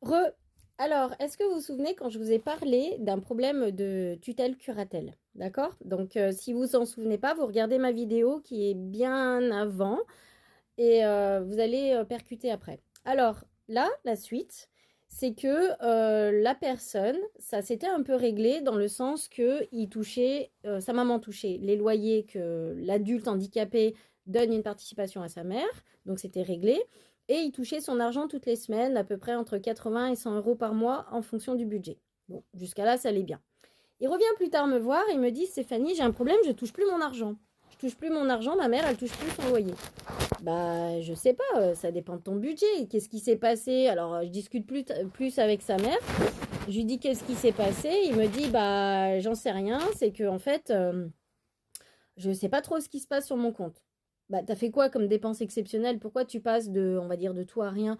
Re. Alors, est-ce que vous vous souvenez quand je vous ai parlé d'un problème de tutelle-curatelle? D'accord? Donc, si vous en souvenez pas, vous regardez ma vidéo qui est bien avant et vous allez percuter après. Alors, là, la suite, c'est que la personne, ça s'était un peu réglé dans le sens que il touchait, sa maman touchait les loyers que l'adulte handicapé donne une participation à sa mère, donc c'était réglé. Et il touchait son argent toutes les semaines, à peu près entre 80 et 100 euros par mois en fonction du budget. Bon, jusqu'à là, ça allait bien. Il revient plus tard me voir, il me dit Stéphanie, j'ai un problème, je touche plus mon argent. Je touche plus mon argent, ma mère, elle touche plus son loyer. Bah, je sais pas, ça dépend de ton budget. Qu'est-ce qui s'est passé? Alors, je discute plus avec sa mère. Je lui dis qu'est-ce qui s'est passé. Il me dit, bah, j'en sais rien. C'est que, en fait, je sais pas trop ce qui se passe sur mon compte. Bah, t'as fait quoi comme dépense exceptionnelle? Pourquoi tu passes de, on va dire, de tout à rien?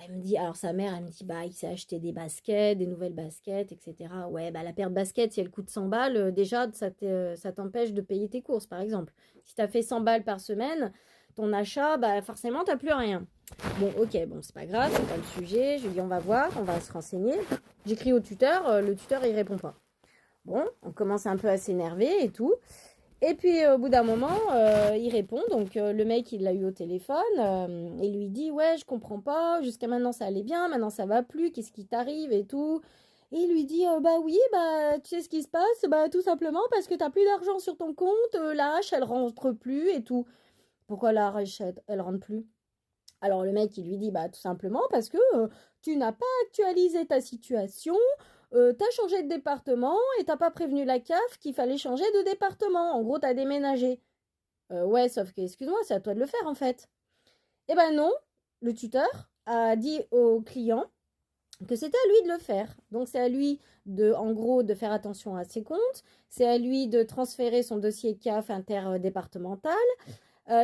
Elle me dit, alors sa mère, elle me dit, bah, il s'est acheté des baskets, des nouvelles baskets, etc. Ouais, bah, la paire de baskets, si elle coûte 100 balles, déjà, ça t'empêche de payer tes courses, par exemple. Si t'as fait 100 balles par semaine, ton achat, bah, forcément, t'as plus rien. Bon, ok, bon, c'est pas grave, c'est pas le sujet. Je lui dis, on va voir, on va se renseigner. J'écris au tuteur, le tuteur, il répond pas. Bon, on commence un peu à s'énerver et tout. Et puis au bout d'un moment, il répond. Donc le mec, il l'a eu au téléphone. Il lui dit ouais, je comprends pas. Jusqu'à maintenant, ça allait bien. Maintenant, ça va plus. Qu'est-ce qui t'arrive et tout. Et il lui dit bah oui, bah tu sais ce qui se passe. Bah tout simplement parce que t'as plus d'argent sur ton compte. La hache, elle rentre plus et tout. Pourquoi la hache, elle rentre plus? Alors le mec, il lui dit, bah tout simplement parce que tu n'as pas actualisé ta situation, t'as changé de département et t'as pas prévenu la CAF qu'il fallait changer de département. En gros, t'as déménagé. Ouais, sauf que, excuse-moi, c'est à toi de le faire en fait. Eh ben non, le tuteur a dit au client que c'était à lui de le faire. Donc c'est à lui de, en gros, de faire attention à ses comptes, c'est à lui de transférer son dossier CAF interdépartemental,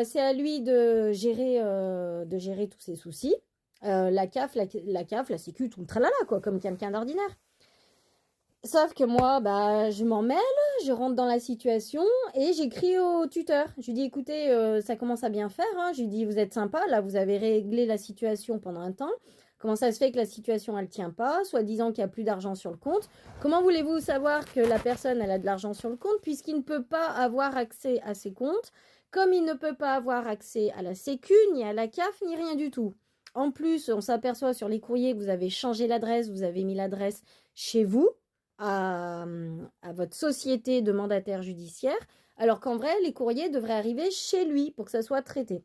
c'est à lui de gérer tous ses soucis. La CAF, la sécu, tout le tralala, quoi, comme quelqu'un d'ordinaire. Sauf que moi, bah, je m'en mêle, je rentre dans la situation et j'écris au tuteur. Je lui dis, écoutez, ça commence à bien faire. Hein. Je lui dis, vous êtes sympa, là, vous avez réglé la situation pendant un temps. Comment ça se fait que la situation, elle tient pas, soi-disant qu'il n'y a plus d'argent sur le compte? Comment voulez-vous savoir que la personne, elle a de l'argent sur le compte puisqu'il ne peut pas avoir accès à ses comptes, comme il ne peut pas avoir accès à la sécu, ni à la CAF, ni rien du tout. En plus, on s'aperçoit sur les courriers que vous avez changé l'adresse, vous avez mis l'adresse chez vous, à votre société de mandataire judiciaire, alors qu'en vrai, les courriers devraient arriver chez lui pour que ça soit traité.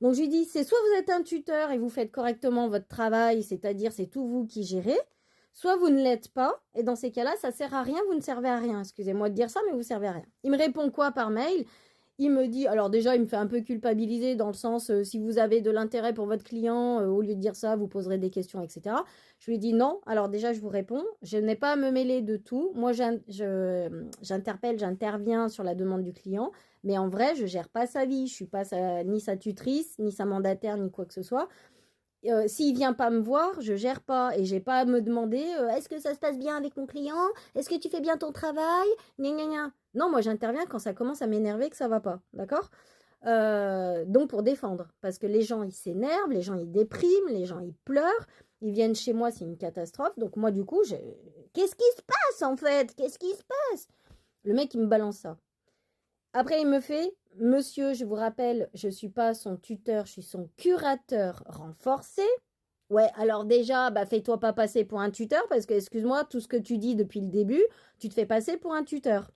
Donc je lui dis, c'est soit vous êtes un tuteur et vous faites correctement votre travail, c'est-à-dire c'est tout vous qui gérez, soit vous ne l'êtes pas, et dans ces cas-là, ça sert à rien, vous ne servez à rien. Excusez-moi de dire ça, mais vous ne servez à rien. Il me répond quoi par mail? Il me dit, alors déjà, il me fait un peu culpabiliser dans le sens, si vous avez de l'intérêt pour votre client, au lieu de dire ça, vous poserez des questions, etc. Je lui dis non. Alors déjà, je vous réponds, je n'ai pas à me mêler de tout. Moi, j'interpelle, j'interviens sur la demande du client, mais en vrai, je gère pas sa vie. Je suis pas ni sa tutrice, ni sa mandataire, ni quoi que ce soit. S'il vient pas me voir, je gère pas et j'ai pas à me demander est-ce que ça se passe bien avec mon client? Est-ce que tu fais bien ton travail? Gna gna gna. Non, moi j'interviens quand ça commence à m'énerver que ça va pas, d'accord? Donc pour défendre, parce que les gens ils s'énervent, les gens ils dépriment, les gens ils pleurent, ils viennent chez moi, c'est une catastrophe. Donc moi du coup, qu'est-ce qui se passe en fait? Qu'est-ce qui se passe? Le mec il me balance ça. Après, il me fait Monsieur, je vous rappelle, je ne suis pas son tuteur, je suis son curateur renforcé. Ouais, alors déjà, bah, fais-toi pas passer pour un tuteur parce que, excuse-moi, tout ce que tu dis depuis le début, tu te fais passer pour un tuteur.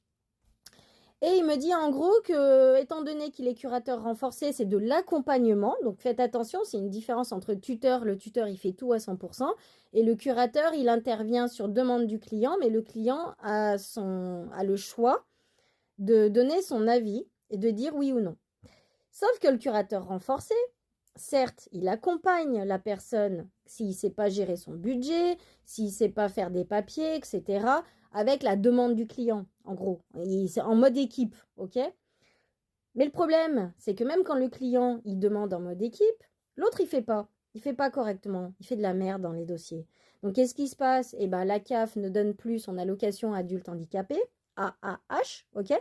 Et il me dit en gros que, étant donné qu'il est curateur renforcé, c'est de l'accompagnement. Donc faites attention, c'est une différence entre tuteur. Le tuteur, il fait tout à 100%. Et le curateur, il intervient sur demande du client, mais le client a le choix de donner son avis et de dire oui ou non. Sauf que le curateur renforcé, certes, il accompagne la personne s'il ne sait pas gérer son budget, s'il ne sait pas faire des papiers, etc., avec la demande du client, en gros. C'est en mode équipe, ok? Mais le problème, c'est que même quand le client, il demande en mode équipe, l'autre, il fait pas. Il fait pas correctement. Il fait de la merde dans les dossiers. Donc, qu'est-ce qui se passe? Eh ben, la CAF ne donne plus son allocation adulte handicapé, AAH, ok?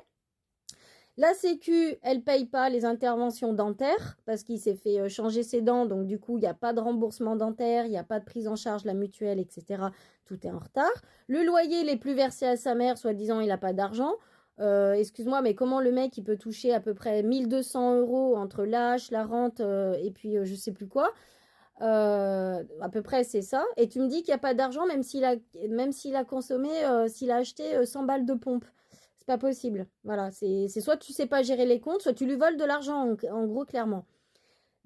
La Sécu, elle paye pas les interventions dentaires parce qu'il s'est fait changer ses dents. Donc, du coup, il n'y a pas de remboursement dentaire, il n'y a pas de prise en charge, la mutuelle, etc. Tout est en retard. Le loyer, il n'est plus versé à sa mère, soi-disant, il n'a pas d'argent. Excuse-moi, mais comment le mec, il peut toucher à peu près 1 200 € entre l'âge, la rente et puis je sais plus quoi. À peu près, c'est ça. Et tu me dis qu'il n'y a pas d'argent, même s'il a consommé, s'il a acheté 100 balles de pompe. C'est pas possible. Voilà, c'est soit tu sais pas gérer les comptes, soit tu lui voles de l'argent, en gros, clairement.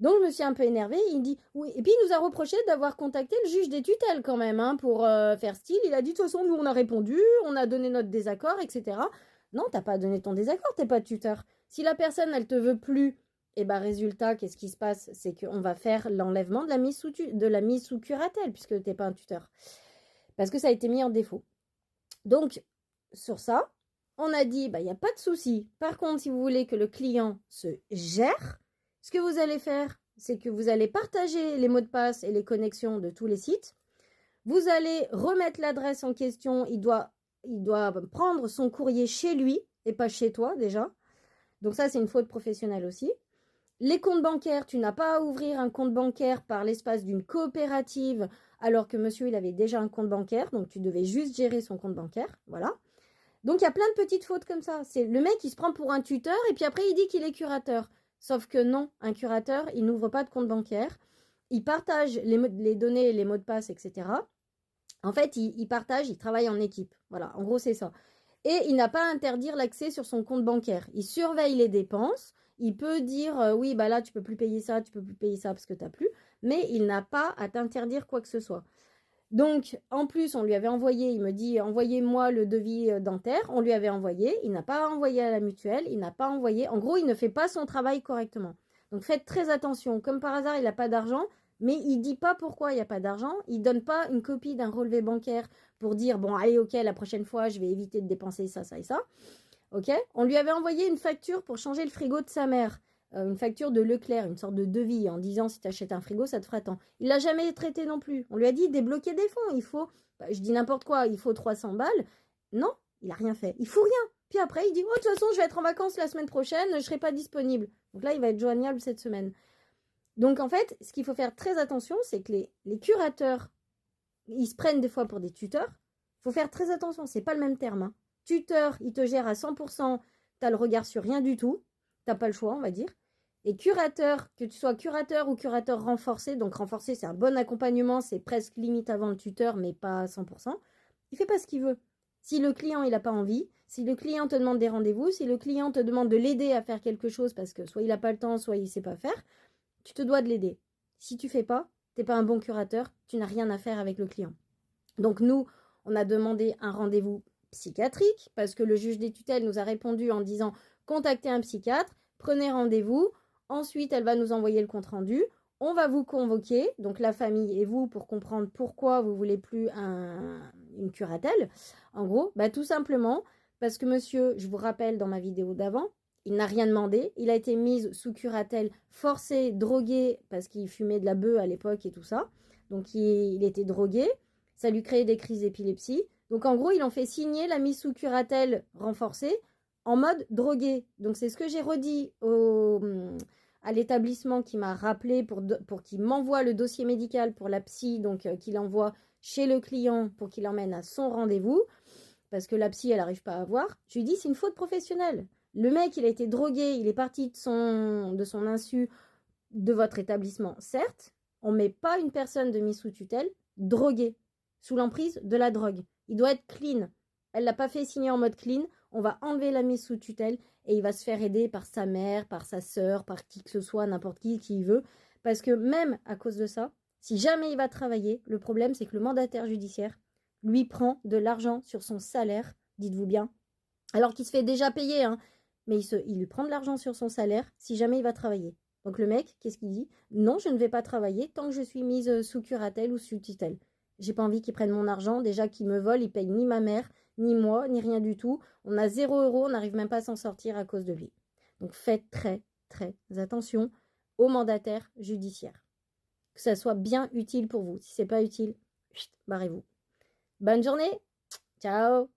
Donc, je me suis un peu énervée. Il me dit, oui. Et puis, il nous a reproché d'avoir contacté le juge des tutelles, quand même, hein, pour faire style. Il a dit, de toute façon, nous, on a répondu, on a donné notre désaccord, etc. Non, t'as pas donné ton désaccord, t'es pas tuteur. Si la personne, elle te veut plus, et bah, résultat, qu'est-ce qui se passe? C'est qu'on va faire l'enlèvement de la mise sous curatelle, puisque t'es pas un tuteur. Parce que ça a été mis en défaut. Donc, sur ça, on a dit, bah, il n'y a pas de souci. Par contre, si vous voulez que le client se gère, ce que vous allez faire, c'est que vous allez partager les mots de passe et les connexions de tous les sites. Vous allez remettre l'adresse en question. Il doit prendre son courrier chez lui et pas chez toi déjà. Donc ça, c'est une faute professionnelle aussi. Les comptes bancaires, tu n'as pas à ouvrir un compte bancaire par l'espace d'une coopérative alors que monsieur, il avait déjà un compte bancaire. Donc tu devais juste gérer son compte bancaire. Voilà. Donc, il y a plein de petites fautes comme ça. C'est le mec, il se prend pour un tuteur et puis après, il dit qu'il est curateur. Sauf que non, un curateur, il n'ouvre pas de compte bancaire. Il partage les données, les mots de passe, etc. En fait, il partage, il travaille en équipe. Voilà, en gros, c'est ça. Et il n'a pas à interdire l'accès sur son compte bancaire. Il surveille les dépenses. Il peut dire, oui, bah là, tu peux plus payer ça, tu peux plus payer ça parce que tu n'as plus. Mais il n'a pas à t'interdire quoi que ce soit. Donc, en plus, on lui avait envoyé, il me dit, envoyez-moi le devis dentaire. On lui avait envoyé, il n'a pas envoyé à la mutuelle, il n'a pas envoyé. En gros, il ne fait pas son travail correctement. Donc, faites très attention. Comme par hasard, il n'a pas d'argent, mais il ne dit pas pourquoi il n'y a pas d'argent. Il ne donne pas une copie d'un relevé bancaire pour dire, bon, allez, ok, la prochaine fois, je vais éviter de dépenser ça, ça et ça. Ok. On lui avait envoyé une facture pour changer le frigo de sa mère. Une facture de Leclerc, une sorte de devis en disant si tu achètes un frigo, ça te fera tant. Il l'a jamais traité non plus. On lui a dit débloquer des fonds, il faut, bah, je dis n'importe quoi, il faut 300 balles. Non, il a rien fait. Il faut rien. Puis après, il dit, oh, de toute façon, je vais être en vacances la semaine prochaine, je serai pas disponible. Donc là, il va être joignable cette semaine. Donc en fait, ce qu'il faut faire très attention, c'est que les curateurs, ils se prennent des fois pour des tuteurs. Il faut faire très attention, c'est pas le même terme. Hein. Tuteur, il te gère à 100%, tu as le regard sur rien du tout. T'as pas le choix, on va dire. Et curateur, que tu sois curateur ou curateur renforcé, donc renforcé, c'est un bon accompagnement, c'est presque limite avant le tuteur, mais pas à 100%. Il fait pas ce qu'il veut. Si le client, il n'a pas envie, si le client te demande des rendez-vous, si le client te demande de l'aider à faire quelque chose parce que soit il n'a pas le temps, soit il ne sait pas faire, tu te dois de l'aider. Si tu fais pas, tu n'es pas un bon curateur, tu n'as rien à faire avec le client. Donc nous, on a demandé un rendez-vous psychiatrique parce que le juge des tutelles nous a répondu en disant contactez un psychiatre, prenez rendez-vous, ensuite elle va nous envoyer le compte-rendu, on va vous convoquer, donc la famille et vous, pour comprendre pourquoi vous voulez plus une curatelle. En gros, bah, tout simplement parce que monsieur, je vous rappelle dans ma vidéo d'avant, il n'a rien demandé, il a été mis sous curatelle, forcé, drogué, parce qu'il fumait de la bœuf à l'époque et tout ça. Donc il était drogué, ça lui créait des crises d'épilepsie. Donc en gros, ils ont fait signer la mise sous curatelle renforcée en mode drogué. Donc c'est ce que j'ai redit à l'établissement qui m'a rappelé pour qu'il m'envoie le dossier médical pour la psy, donc qu'il envoie chez le client pour qu'il l'emmène à son rendez-vous, parce que la psy, elle n'arrive pas à voir. Je lui dis, c'est une faute professionnelle. Le mec, il a été drogué, il est parti de son insu de votre établissement. Certes, on ne met pas une personne de mise sous tutelle droguée, sous l'emprise de la drogue. Il doit être clean. Elle ne l'a pas fait signer en mode clean. On va enlever la mise sous tutelle et il va se faire aider par sa mère, par sa sœur, par qui que ce soit, n'importe qui il veut. Parce que même à cause de ça, si jamais il va travailler, le problème c'est que le mandataire judiciaire lui prend de l'argent sur son salaire, dites-vous bien, alors qu'il se fait déjà payer, hein, mais il lui prend de l'argent sur son salaire si jamais il va travailler. Donc le mec, qu'est-ce qu'il dit? Non, je ne vais pas travailler tant que je suis mise sous curatelle ou sous tutelle. J'ai pas envie qu'ils prennent mon argent, déjà qu'ils me volent, ils payent ni ma mère, ni moi, ni rien du tout. On a 0 €, on n'arrive même pas à s'en sortir à cause de lui. Donc faites très, très attention aux mandataires judiciaires. Que ça soit bien utile pour vous. Si c'est pas utile, barrez-vous. Bonne journée. Ciao.